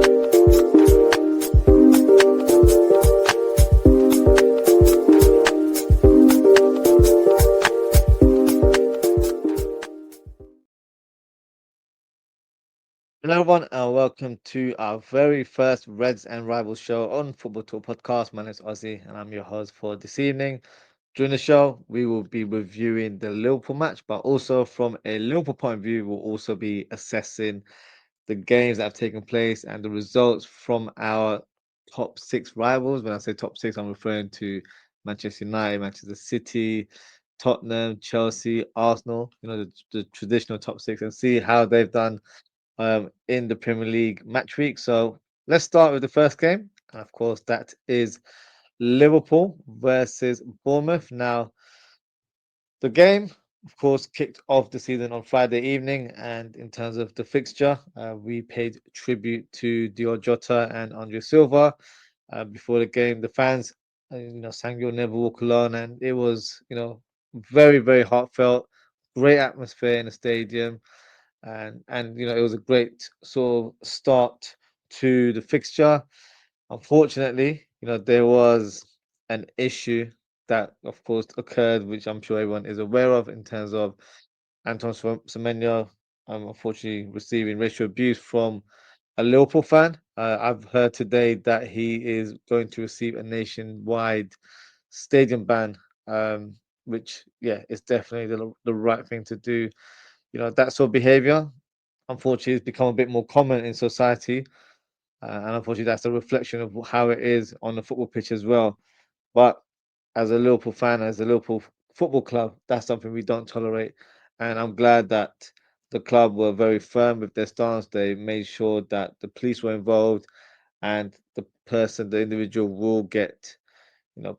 Hello, everyone, and welcome to our very first Reds and Rivals show on Football Talk Podcast. My name is Ozzy, and I'm your host for this evening. During the show, we will be reviewing the Liverpool match, but also from a Liverpool point of view, we'll also be assessing the games that have taken place and the results from our top six rivals. When I say top six, I'm referring to Manchester United, Manchester City, Tottenham, Chelsea, Arsenal, the traditional top six, and see how they've done in the Premier League match week. So let's start with the first game. And of course, that is Liverpool versus Bournemouth. Now, the game, of course, kicked off the season on Friday evening. And in terms of the fixture, we paid tribute to Diogo Jota and Andre Silva. Before the game, the fans, sang "You'll Never Walk Alone," and it was, very, very heartfelt. Great atmosphere in the stadium, and it was a great sort of start to the fixture. Unfortunately, there was an issue that, of course, occurred, which I'm sure everyone is aware of, in terms of Anton Semenyo, unfortunately receiving racial abuse from a Liverpool fan. I've heard today that he is going to receive a nationwide stadium ban, which, yeah, is definitely the right thing to do. That sort of behavior, unfortunately, has become a bit more common in society. And unfortunately, that's a reflection of how it is on the football pitch as well. But as a Liverpool fan, as a Liverpool football club, that's something we don't tolerate. And I'm glad that the club were very firm with their stance. They made sure that the police were involved and the individual will get,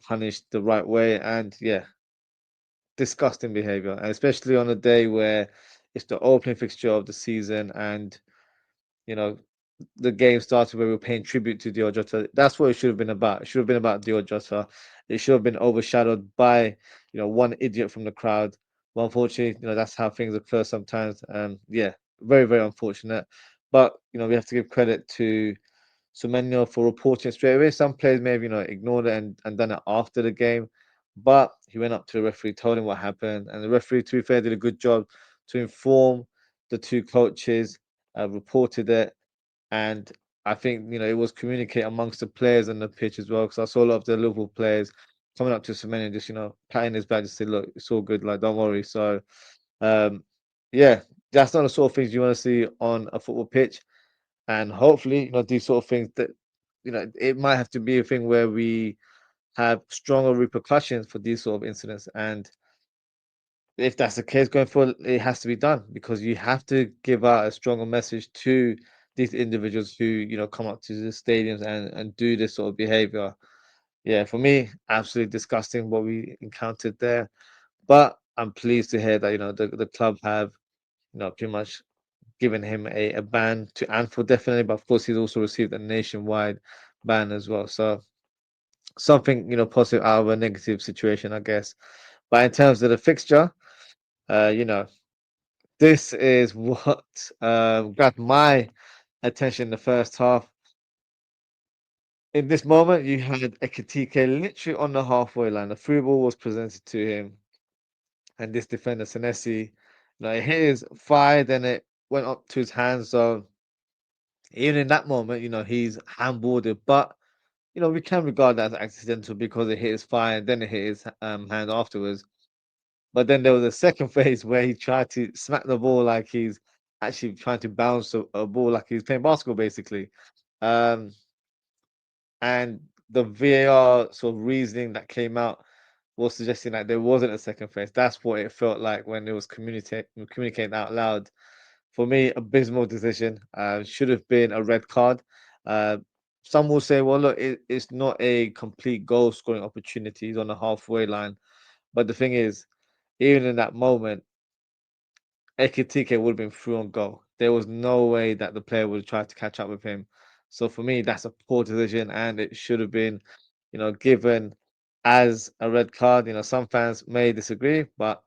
punished the right way. And yeah, disgusting behavior, and especially on a day where it's the opening fixture of the season, and you know the game started where we were paying tribute to Diogo Jota. That's what it should have been about. It should have been about Diogo Jota. It should have been overshadowed by one idiot from the crowd. But unfortunately, that's how things occur sometimes. And yeah, very, very unfortunate. But we have to give credit to Semenyo for reporting it straight away. Some players may have, ignored it and done it after the game, but he went up to the referee, told him what happened, and the referee, to be fair, did a good job to inform the two coaches, reported it, and I think it was communicated amongst the players on the pitch as well. Because I saw a lot of the Liverpool players coming up to Semenyo and just patting his back, just say, "Look, it's all good, like don't worry." So, um, yeah, that's not the sort of things you want to see on a football pitch. And hopefully, these sort of things that, it might have to be a thing where we have stronger repercussions for these sort of incidents. And if that's the case going forward, it has to be done, because you have to give out a stronger message to these individuals who, come up to the stadiums and do this sort of behavior. Yeah, for me, absolutely disgusting what we encountered there. But I'm pleased to hear that, the club have, pretty much given him a ban to Anfield, definitely, but of course he's also received a nationwide ban as well. So something positive out of a negative situation, I guess. But in terms of the fixture, uh, you know, this is what grabbed my attention in the first half. In this moment, you had Ekitike literally on the halfway line. The through ball was presented to him, and this defender Senesi, it hit his thigh, then it went up to his hands. So even in that moment, he's handballed, but we can regard that as accidental because it hit his thigh and then it hit his hand afterwards. But then there was a second phase where he tried to smack the ball like he's actually trying to bounce a ball like he's playing basketball, basically. Um, and the VAR sort of reasoning that came out was suggesting that there wasn't a second phase. That's what it felt like when it was communicating out loud. For me, abysmal decision. Should have been a red card. Uh, some will say, well, look, it's not a complete goal scoring opportunity. He's on the halfway line. But the thing is, even in that moment, Ekitike would have been through on goal. There was no way that the player would try to catch up with him. So for me, that's a poor decision, and it should have been, given as a red card. Some fans may disagree, but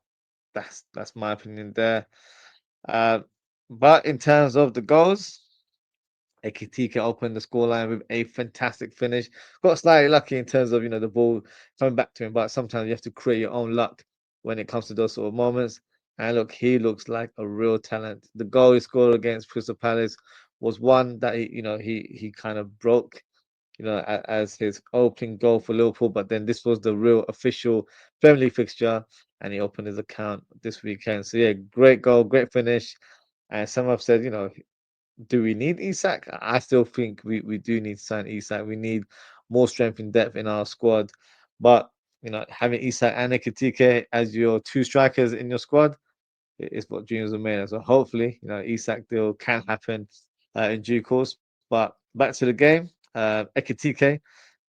that's my opinion there. Uh, but in terms of the goals, Ekitike opened the scoreline with a fantastic finish. Got slightly lucky in terms of the ball coming back to him, but sometimes you have to create your own luck when it comes to those sort of moments. And look, he looks like a real talent. The goal he scored against Crystal Palace was one that he kind of broke, as his opening goal for Liverpool. But then this was the real official Premier League fixture, and he opened his account this weekend. So yeah, great goal, great finish. And some have said, do we need Isak? I still think we do need to sign Isak. We need more strength and depth in our squad. But having Isak and Ekitike as your two strikers in your squad is what dreams are made of. So hopefully, Isak deal can happen in due course. But back to the game, Ekitike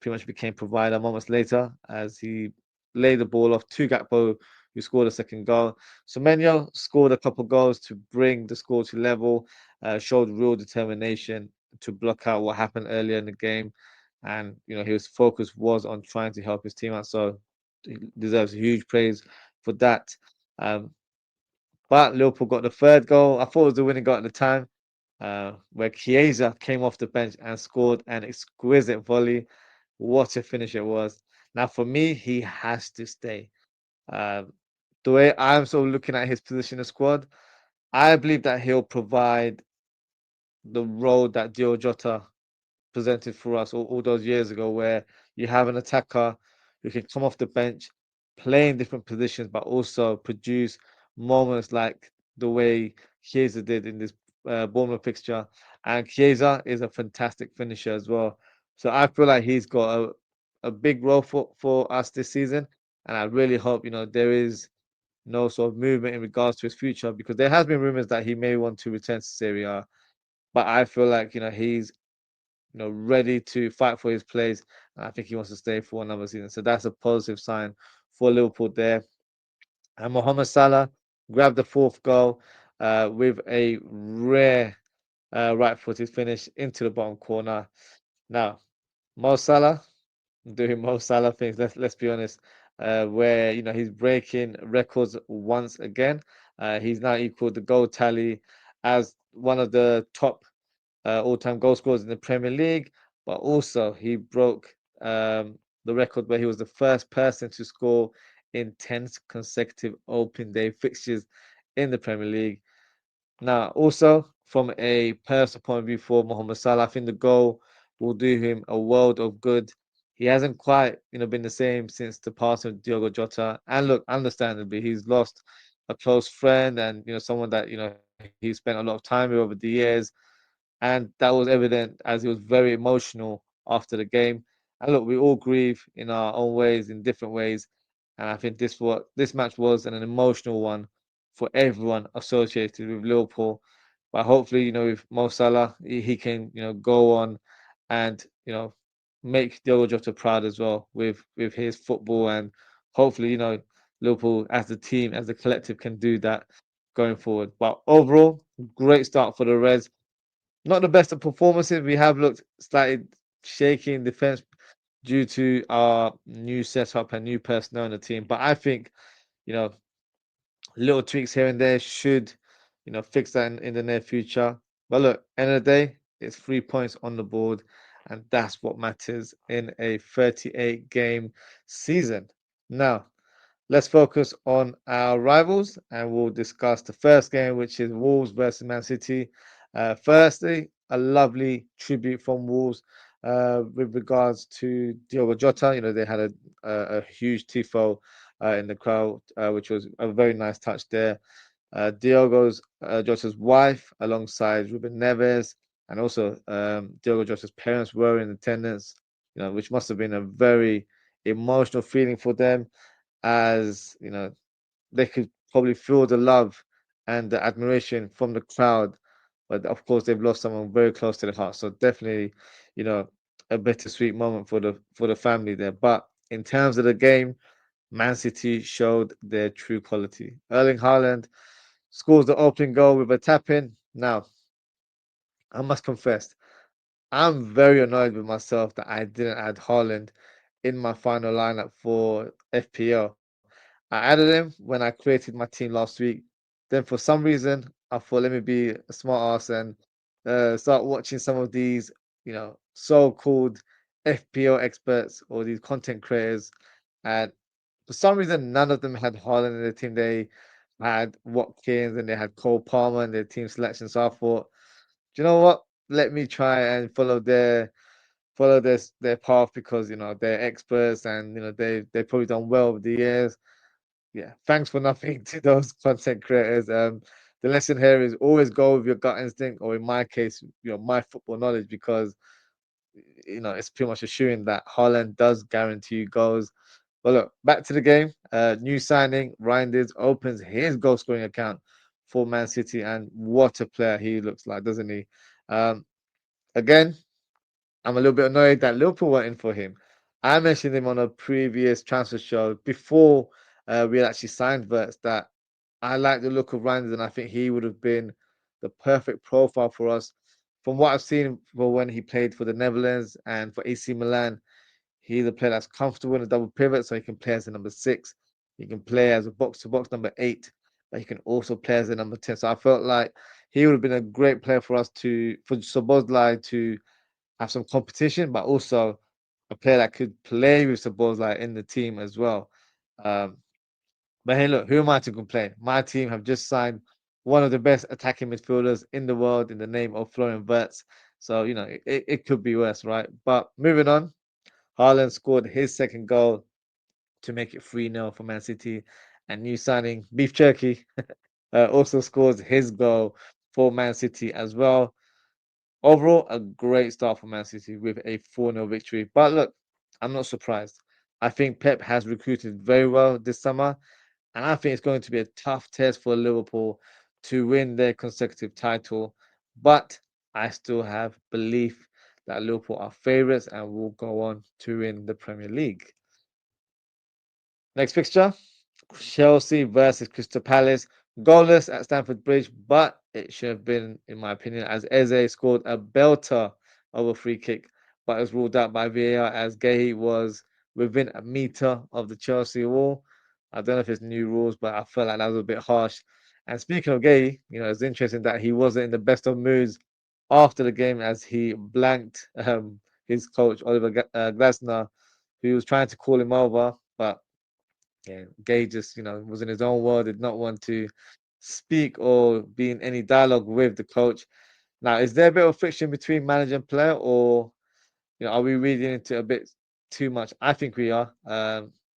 pretty much became provider moments later as he laid the ball off to Gakpo, who scored a second goal. Semenyo scored a couple goals to bring the score to level, showed real determination to block out what happened earlier in the game. And, his focus was on trying to help his team out. So he deserves huge praise for that. Um, but Liverpool got the third goal. I thought it was the winning goal at the time, where Chiesa came off the bench and scored an exquisite volley. What a finish it was. Now, for me, he has to stay. Um, the way I'm sort of looking at his position in the squad, I believe that he'll provide the role that Diogo Jota presented for us all those years ago, where you have an attacker who can come off the bench, play in different positions, but also produce moments like the way Chiesa did in this Bournemouth fixture. And Chiesa is a fantastic finisher as well. So I feel like he's got a big role for us this season. And I really hope, there is no sort of movement in regards to his future because there has been rumors that he may want to return to Serie A. But I feel like, he's ready to fight for his place. And I think he wants to stay for another season. So that's a positive sign for Liverpool there. And Mohamed Salah grabbed the fourth goal with a rare right-footed finish into the bottom corner. Now, Mo Salah doing Mo Salah things. Let's be honest. Where he's breaking records once again. He's now equaled the goal tally as one of the top all-time goal scorers in the Premier League, but also he broke the record where he was the first person to score in 10 consecutive open day fixtures in the Premier League. Now, also from a personal point of view for Mohamed Salah, I think the goal will do him a world of good. He hasn't quite, been the same since the passing of Diogo Jota. And look, understandably, he's lost a close friend and someone that he spent a lot of time with over the years, and that was evident as he was very emotional after the game. And look, we all grieve in our own ways, in different ways, and I think this match was an emotional one for everyone associated with Liverpool. But hopefully, with Mo Salah, he can go on and make Diogo Jota proud as well with his football, and hopefully Liverpool as the team, as a collective, can do that going forward. But overall, great start for the Reds. Not the best of performances. We have looked slightly shaky in defense due to our new setup and new personnel in the team. But I think, you know, little tweaks here and there should, fix that in the near future. But look, end of the day, it's 3 points on the board, and that's what matters in a 38 game season. Now, let's focus on our rivals and we'll discuss the first game, which is Wolves versus Man City. Firstly, a lovely tribute from Wolves with regards to Diogo Jota. They had a huge tifo in the crowd, which was a very nice touch there. Diogo's Jota's wife, alongside Ruben Neves, and also Diogo Jota's parents were in attendance, which must have been a very emotional feeling for them, as they could probably feel the love and the admiration from the crowd. But of course, they've lost someone very close to the heart. So definitely, you know, a bittersweet moment for the family there. But in terms of the game, Man City showed their true quality. Erling Haaland scores the opening goal with a tap in. Now, I must confess, I'm very annoyed with myself that I didn't add Haaland in my final lineup for FPL. I added him when I created my team last week. Then for some reason, I thought, let me be a smart ass and start watching some of these, so-called FPO experts or these content creators, and for some reason, none of them had Haaland in the team. They had Watkins and they had Cole Palmer in their team selection. So I thought, do you know what? Let me try and follow their path because they're experts and they've probably done well over the years. Yeah, thanks for nothing to those content creators. The lesson here is always go with your gut instinct, or in my case, my football knowledge, because it's pretty much assuming that Haaland does guarantee you goals. But look, back to the game. New signing, Reinders opens his goal scoring account for Man City, and what a player he looks like, doesn't he? Again, I'm a little bit annoyed that Liverpool were in for him. I mentioned him on a previous transfer show before we had actually signed Verts that I like the look of Reinders, and I think he would have been the perfect profile for us. From what I've seen for when he played for the Netherlands and for AC Milan, he's a player that's comfortable in a double pivot, so he can play as a number 6. He can play as a box-to-box number 8, but he can also play as a number 10. So I felt like he would have been a great player for us for Szoboszlai to have some competition, but also a player that could play with Szoboszlai in the team as well. Um, but hey, look, who am I to complain? My team have just signed one of the best attacking midfielders in the world in the name of Florian Wirtz. So, it could be worse, right? But moving on, Haaland scored his second goal to make it 3-0 for Man City. And new signing, Beef Jerky, also scores his goal for Man City as well. Overall, a great start for Man City with a 4-0 victory. But look, I'm not surprised. I think Pep has recruited very well this summer, and I think it's going to be a tough test for Liverpool to win their consecutive title. But I still have belief that Liverpool are favourites and will go on to win the Premier League. Next fixture, Chelsea versus Crystal Palace. Goalless at Stamford Bridge, but it should have been, in my opinion, as Eze scored a belter of a free kick, but it was ruled out by VAR as Gay was within a meter of the Chelsea wall. I don't know if it's new rules, but I felt like that was a bit harsh. And speaking of Gay, it's interesting that he wasn't in the best of moods after the game as he blanked his coach, Oliver Glasner, who was trying to call him over, but yeah, Gay just, was in his own world, did not want to speak or be in any dialogue with the coach. Now, is there a bit of friction between manager and player, or are we reading into it a bit too much? I think we are.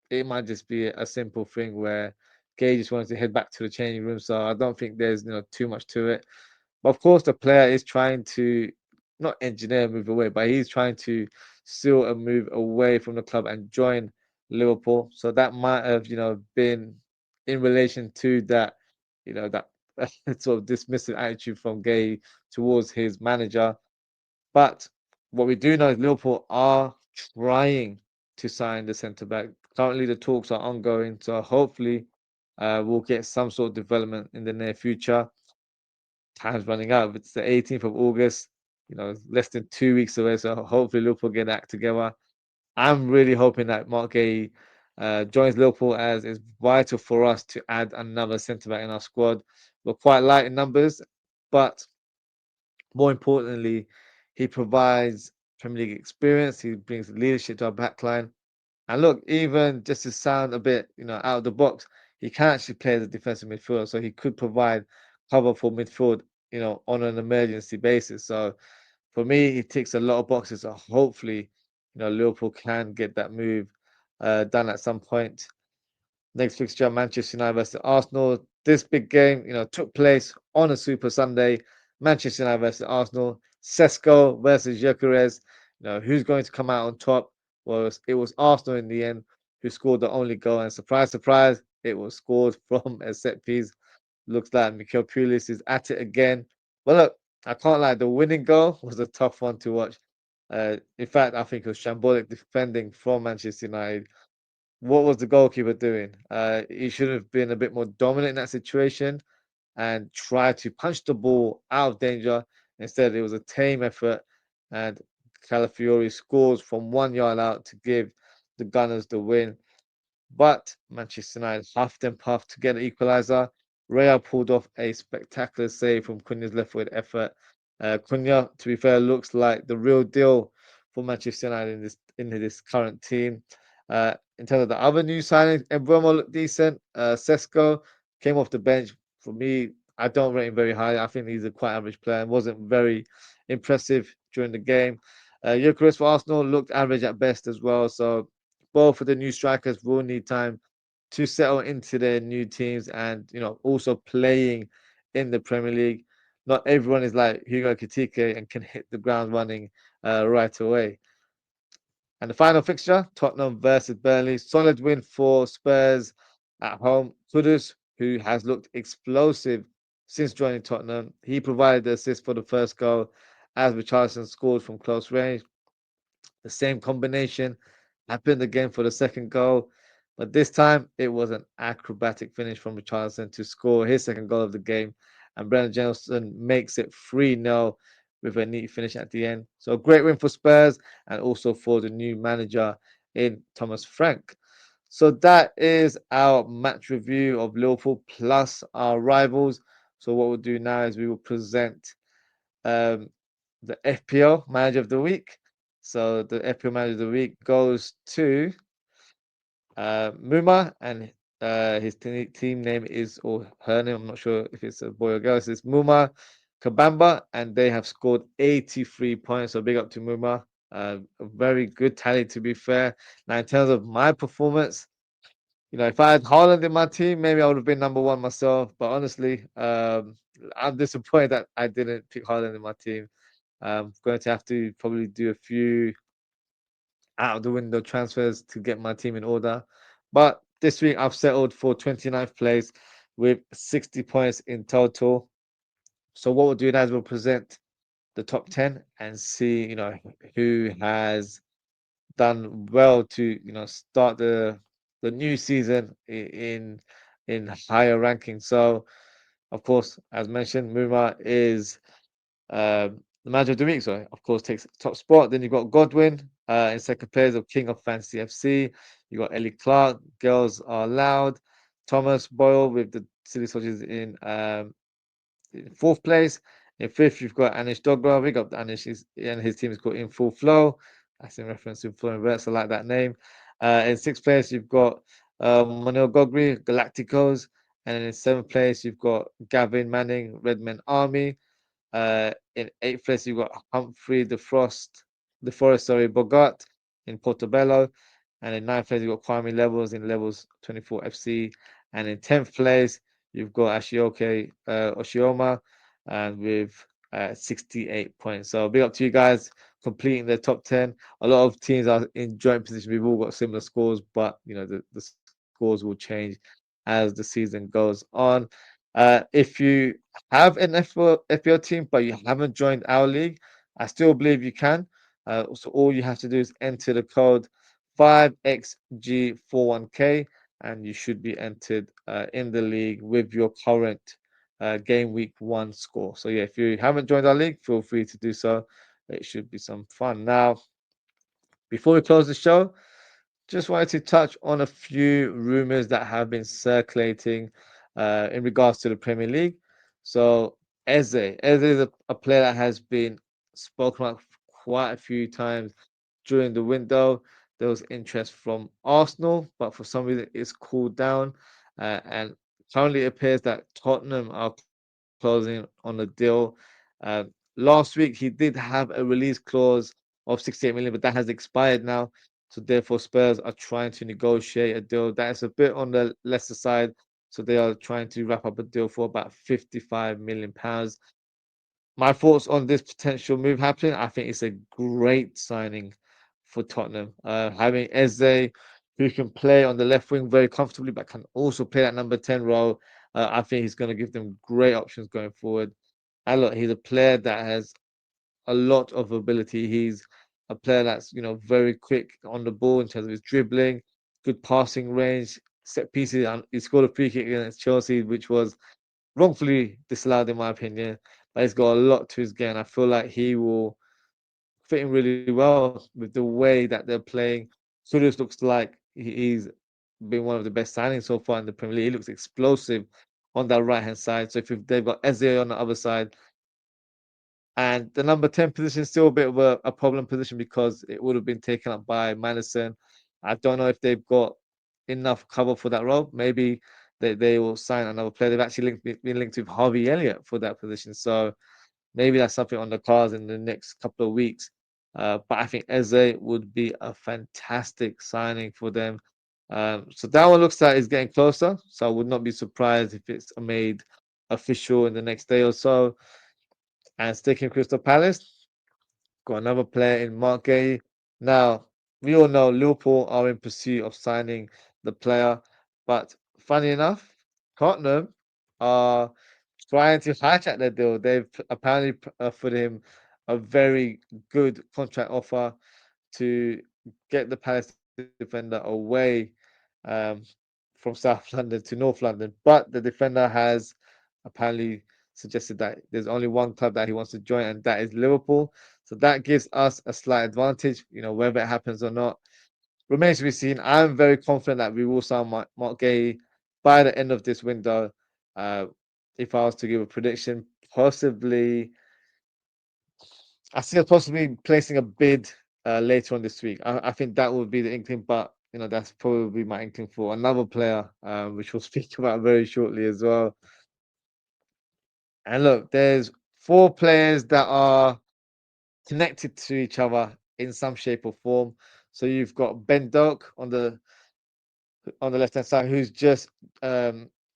It might just be a simple thing where Gay just wants to head back to the changing room, so I don't think there's too much to it. But of course, the player is trying to not engineer a move away, but he's trying to seal a move away from the club and join Liverpool. So that might have, been in relation to that, that sort of dismissive attitude from Gay towards his manager. But what we do know is Liverpool are trying to sign the centre back. Currently, the talks are ongoing, so hopefully, we'll get some sort of development in the near future. Time's running out. It's the 18th of August, less than 2 weeks away. So hopefully Liverpool get that together. I'm really hoping that Mark Gay joins Liverpool, as it's vital for us to add another centre back in our squad. We're quite light in numbers, but more importantly, he provides Premier League experience. He brings leadership to our backline. And look, even just to sound a bit, out of the box, he can actually play as a defensive midfielder, so he could provide cover for midfield, on an emergency basis. So for me, he ticks a lot of boxes. So hopefully, Liverpool can get that move done at some point. Next fixture, Manchester United versus Arsenal. This big game, took place on a Super Sunday. Manchester United versus Arsenal. Sesko versus Gyökeres. Who's going to come out on top? Well, it was Arsenal in the end who scored the only goal. And surprise, surprise, it was scored from a set piece. Looks like Mikel Pulis is at it again. But look, I can't lie, the winning goal was a tough one to watch. In fact, I think it was shambolic defending from Manchester United. What was the goalkeeper doing? He should have been a bit more dominant in that situation and tried to punch the ball out of danger. Instead, it was a tame effort, and Calafiori scores from 1 yard out to give the Gunners the win. But Manchester United huffed and puffed to get an equaliser. Real pulled off a spectacular save from Cunha's left foot effort, Cunha, to be fair, looks like the real deal for Manchester United in this current team. In terms of the other new signings, Mbeumo looked decent. Sesko came off the bench. For me, I don't rate him very high. I think he's a quite average player and wasn't very impressive during the game. Gyökeres for Arsenal looked average at best as well. So both of the new strikers will need time to settle into their new teams and also playing in the Premier League. Not everyone is like Hugo Ekitike and can hit the ground running right away. And the final fixture, Tottenham versus Burnley. Solid win for Spurs at home. Kudus, who has looked explosive since joining Tottenham, he provided the assist for the first goal as Richarlison scored from close range. The same combination happened again for the second goal, but this time it was an acrobatic finish from Richarlison to score his second goal of the game, and Brennan Johnson makes it 3-0 with a neat finish at the end. So a great win for Spurs and also for the new manager in Thomas Frank. So that is our match review of Liverpool plus our rivals. So what we'll do now is we will present um, the FPL Manager of the Week. So the FPL Manager of the Week goes to Muma, and his team name is, or her name, I'm not sure if it's a boy or girl. It's Muma Kabamba, and they have scored 83 points. So big up to Muma. A very good tally, to be fair. Now, in terms of my performance, if I had Haaland in my team, maybe I would have been number one myself. But honestly, I'm disappointed that I didn't pick Haaland in my team. I'm going to have to probably do a few out of the window transfers to get my team in order. But this week I've settled for 29th place with 60 points in total. So what we'll do now is we'll present the top 10 and see, who has done well to, start the new season in higher ranking. So of course, as mentioned, Muma is the manager of the week, so of course takes top spot. Then you've got Godwin in second place of King of Fantasy FC. You got Ellie Clark, Girls Are Loud, Thomas Boyle with the Silly Soldiers in fourth place. In fifth, you've got Anish Dogra. Big up Anish, and his team is called In Full Flow. That's in reference to Flow Inverts. I like that name. In sixth place, you've got Manuel Gogri, Galacticos. And in seventh place, you've got Gavin Manning, Redmen Army. In eighth place, you've got Humphrey the Forest, sorry, Bogart in Portobello. And in ninth place, you've got Kwame Levels in Levels 24 FC. And in 10th place, you've got Ashioke Oshioma and with 68 points. So big up to you guys completing the top 10. A lot of teams are in joint position. We've all got similar scores, but the scores will change as the season goes on. If you have an FPL team, but you haven't joined our league, I still believe you can. So all you have to do is enter the code 5XG41K and you should be entered in the league with your current game week 1 score. So yeah, if you haven't joined our league, feel free to do so. It should be some fun. Now, before we close the show, just wanted to touch on a few rumors that have been circulating in regards to the Premier League. So Eze is a player that has been spoken about quite a few times during the window. There was interest from Arsenal, but for some reason it's cooled down. And currently it appears that Tottenham are closing on a deal. Last week he did have a release clause of 68 million, but that has expired now. So therefore, Spurs are trying to negotiate a deal that is a bit on the lesser side. So they are trying to wrap up a deal for about £55 million. My thoughts on this potential move happening, I think it's a great signing for Tottenham. Having Eze, who can play on the left wing very comfortably, but can also play that number 10 role, I think he's going to give them great options going forward. And look, he's a player that has a lot of ability. He's a player that's very quick on the ball in terms of his dribbling, good passing range, set pieces. And he scored a free kick against Chelsea, which was wrongfully disallowed in my opinion. But he's got a lot to his game. I feel like he will fit in really well with the way that they're playing. Kudus looks like he's been one of the best signings so far in the Premier League. He looks explosive on that right hand side. So if they've got Eze on the other side, And the number 10 position is still a bit of a problem position because it would have been taken up by Madison. I don't know if they've got enough cover for that role. Maybe they will sign another player. They've actually been linked with Harvey Elliott for that position. So maybe that's something on the cards in the next couple of weeks. But I think Eze would be a fantastic signing for them. So that one looks like it's getting closer. So I would not be surprised if it's made official in the next day or so. And sticking Crystal Palace, got another player in Mark Gay. Now, we all know Liverpool are in pursuit of signing the player, but funny enough, Tottenham are trying to hijack their deal. They've apparently offered him a very good contract offer to get the Palace defender away um, from South London to North London. But the defender has apparently suggested that there's only one club that he wants to join, and that is Liverpool. So that gives us a slight advantage, whether it happens or not. Remains to be seen. I'm very confident that we will sign Mark Gay by the end of this window. Uh, if I was to give a prediction, possibly I see us possibly placing a bid later on this week. I think that would be the inkling, but that's probably my inkling for another player, which we'll speak about very shortly as well. And look, there's four players that are connected to each other in some shape or form. So you've got Ben Doak on the left hand side, who's just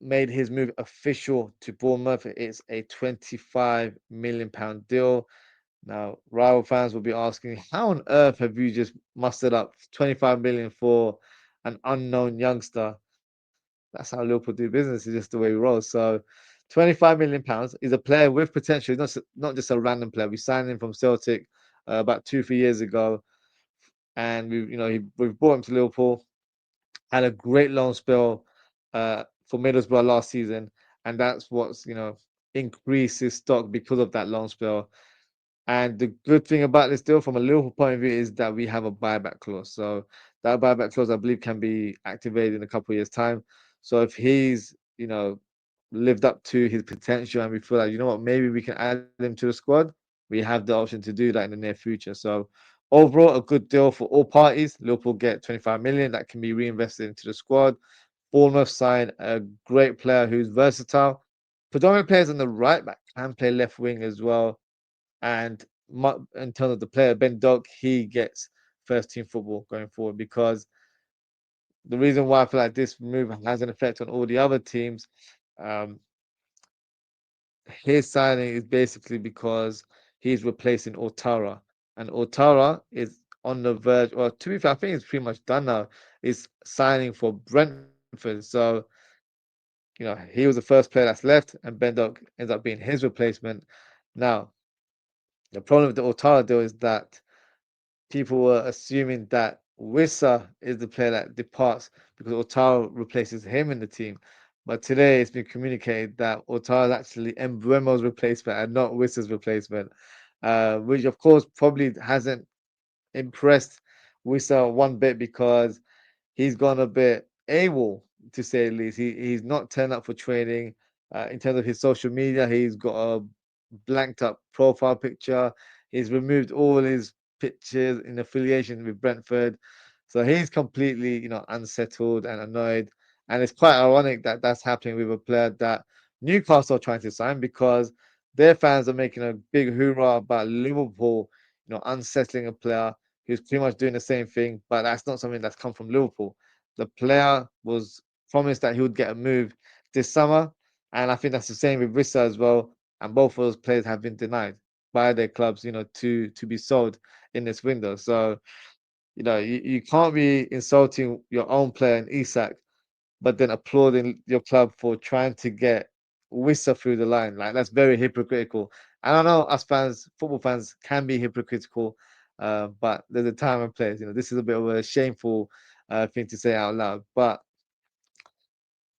made his move official to Bournemouth. It's a £25 million deal. Now, rival fans will be asking, how on earth have you just mustered up 25 million for an unknown youngster? That's how Liverpool do business. It's just the way we roll. So, £25 million is a player with potential, not just a random player. We signed him from Celtic about 2-3 years ago, and we've brought him to Liverpool. Had a great loan spell for Middlesbrough last season, and that's what's increased his stock because of that loan spell. And the good thing about this deal from a Liverpool point of view is that we have a buyback clause. So that buyback clause, I believe, can be activated in a couple of years' time. So if he's, lived up to his potential and we feel like, maybe we can add him to the squad, we have the option to do that in the near future. So overall, a good deal for all parties. Liverpool get 25 million that can be reinvested into the squad. Bournemouth signed a great player who's versatile. Predominant players on the right back can play left wing as well. And in terms of the player, Ben Doak, he gets first team football going forward because the reason why I feel like this move has an effect on all the other teams, um, his signing is basically because he's replacing Otara. And Otara is on the verge, or to be fair, I think it's pretty much done now, is signing for Brentford. So, he was the first player that's left, and Ben Doak ends up being his replacement. Now, the problem with the Otara deal is that people were assuming that Wissa is the player that departs because Otaro replaces him in the team. But today it's been communicated that Otaro is actually Mbeumo's replacement and not Wissa's replacement, which of course probably hasn't impressed Wissa one bit because he's gone a bit AWOL to say the least. He's not turned up for training. In terms of his social media, he's got a blanked up profile picture. He's removed all his pictures in affiliation with Brentford. So he's completely, unsettled and annoyed. And it's quite ironic that that's happening with a player that Newcastle are trying to sign because their fans are making a big hoorah about Liverpool, unsettling a player who's pretty much doing the same thing, but that's not something that's come from Liverpool. The player was promised that he would get a move this summer, and I think that's the same with Rissa as well. And both of those players have been denied by their clubs, to be sold in this window. So, you can't be insulting your own player in Isak, but then applauding your club for trying to get Wissa through the line. Like that's very hypocritical. And I know us fans, football fans, can be hypocritical, but there's a time and place. This is a bit of a shameful thing to say out loud. But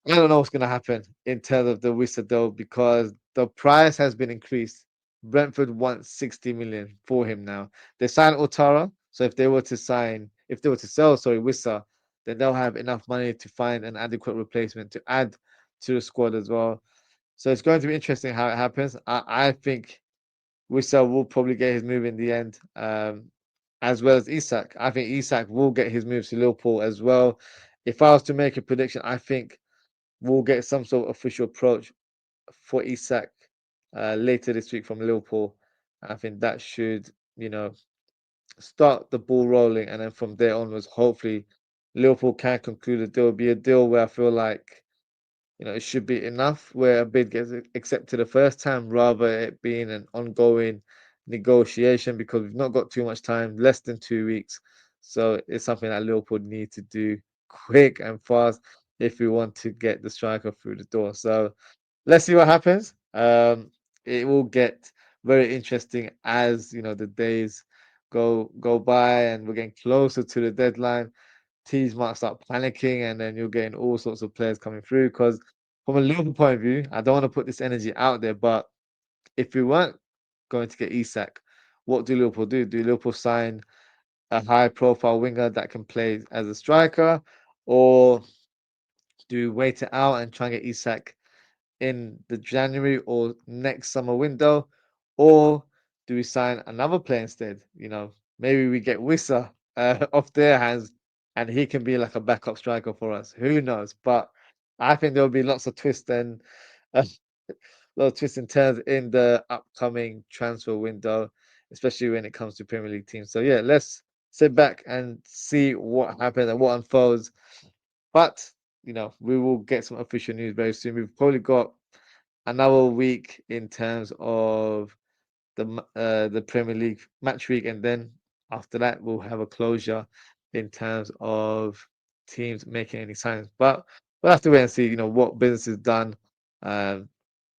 I don't know what's going to happen in terms of the Wissa deal because the price has been increased. Brentford wants 60 million for him now. They signed Otara, so if they were to sell, sorry, Wissa, then they'll have enough money to find an adequate replacement to add to the squad as well. So it's going to be interesting how it happens. I think Wissa will probably get his move in the end, as well as Isak. I think Isak will get his move to Liverpool as well. If I was to make a prediction, I think we'll get some sort of official approach for Isak later this week from Liverpool. I think that should, start the ball rolling, and then from there onwards, hopefully, Liverpool can conclude a deal. It'll be a deal where I feel like it should be enough where a bid gets accepted the first time, rather it being an ongoing negotiation because we've not got too much time, less than 2 weeks. So it's something that Liverpool need to do quick and fast if we want to get the striker through the door. So let's see what happens. It will get very interesting as the days go by and we're getting closer to the deadline. Teams might start panicking, and then you're getting all sorts of players coming through. Because from a Liverpool point of view, I don't want to put this energy out there, but if we weren't going to get Isak, what do Liverpool do? Do Liverpool sign a high-profile winger that can play as a striker, or do we wait it out and try and get Isak in the January or next summer window, or do we sign another player instead? Maybe we get Wissa off their hands, and he can be like a backup striker for us. Who knows? But I think there will be lots of twists and uh, lots of twists and turns in the upcoming transfer window, especially when it comes to Premier League teams. So yeah, let's sit back and see what happens and what unfolds. But we will get some official news very soon. We've probably got another week in terms of the Premier League match week, and then after that we'll have a closure in terms of teams making any signings. But we'll have to wait and see, what business is done. Um,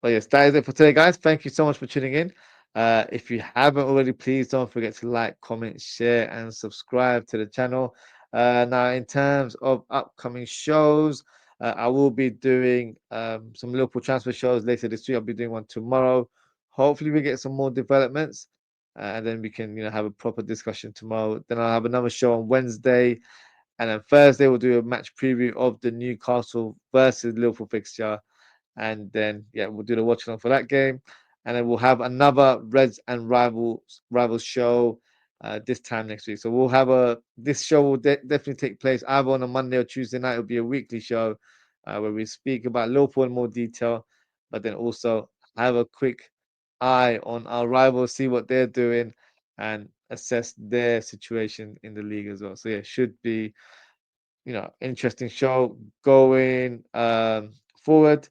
but yes, that is it for today, guys. Thank you so much for tuning in. If you haven't already, please don't forget to like, comment, share, and subscribe to the channel. Now, in terms of upcoming shows, I will be doing some Liverpool transfer shows later this week. I'll be doing one tomorrow. Hopefully, we get some more developments, and then we can, have a proper discussion tomorrow. Then I'll have another show on Wednesday, and then Thursday we'll do a match preview of the Newcastle versus Liverpool fixture, and then we'll do the watch along for that game, and then we'll have another Reds and Rivals show this time next week. So we'll have this show will definitely take place either on a Monday or Tuesday night. It'll be a weekly show where we speak about Liverpool in more detail, but then also have a quick eye on our rivals, see what they're doing, and assess their situation in the league as well. So yeah, should be interesting show going forward.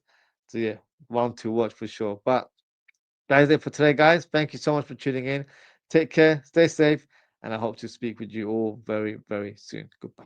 So yeah, one to watch for sure. But that is it for today, guys. Thank you so much for tuning in. Take care, stay safe, and I hope to speak with you all very, very soon. Goodbye.